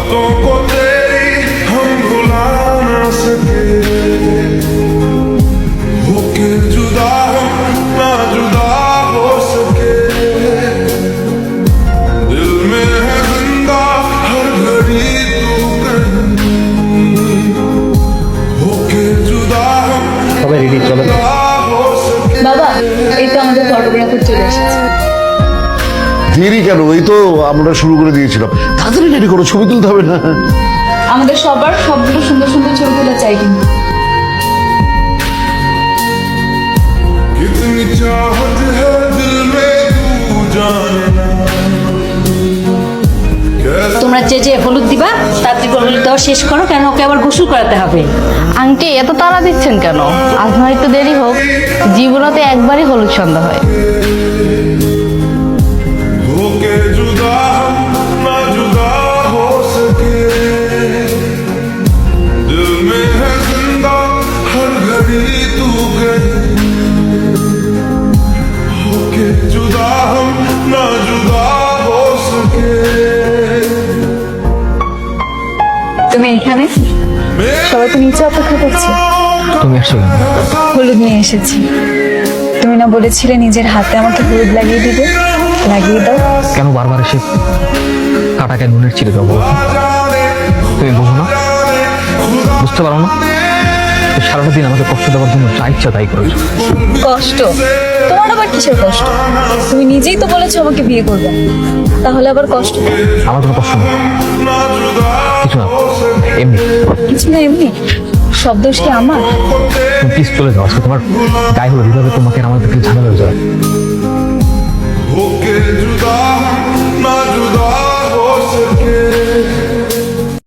बातों को तेरी हम भुला ना सके होके जुदा हम ना जुदा हो सके दिल में है जिंदा हर घड़ी तू कहीं होके जुदा हम সবাই রেডি, চলো। जुदा हो सके। বাবা এই তো আমাদের ফটোগ্রাফার চলে এসেছে। দেরি কেন? এই তো আমরা শুরু করে দিয়েছিলাম। তাড়াতাড়ি রেডি করো, ছবি তুলতে হবে না? আমাদের সবার সবগুলো সুন্দর সুন্দর ছবি তোলা চাই কিন্তু। कितनी चाहत है दिल में तू जाने ना कैसे তোমরা যে যে হলুদ দিবা তাড়াতাড়ি করে হলুদ দেওয়া শেষ করো, কেন ওকে আবার গোসল করাতে হবে। আন্টি এত তাড়া দিচ্ছেন কেন? আজ নয়তো দেরি হোক, জীবনতে একবারই হলুদ সন্ধ্যা হয়। होके जुदा हम ना जुदा हो सके दिल में है जिंदा हर घड़ी तू कहीं होके जुदा हम ना जुदा हो सके তুমি এখানে? সবাই তো নিচে অপেক্ষা করছে। তুমি আসছো কেন? হলুদ নিয়ে এসেছি। তুমি না বলেছিলে নিজের হাতে আমাকে হলুদ লাগিয়ে দিবে? লাগিয়ে দাও। কেন বারবার এসে কাটাকে নুনের ছিঁড়ে দেবো? তুমি বোঝো না? বুঝতে পারো না? সারাটা দিন আমাকে কষ্ট দেওয়ার জন্য যা ইচ্ছা তাই করেছো। কষ্ট? তোমার আবার কিসের কষ্ট? তুমি নিজেই তো বলেছো আমাকে বিয়ে করবে, তাহলে আবার কষ্ট? আমার কোনো কষ্ট নেই, কিছু না, এমনি। কিছু না এমনি? সব দোষ কি আমার? তুমি প্লিজ চলে যাও, আজকে তোমার গায়ে হলুদ, এইভাবে তোমাকে আর আমার ভিতরে ঝামেলা হয়ে যাবে।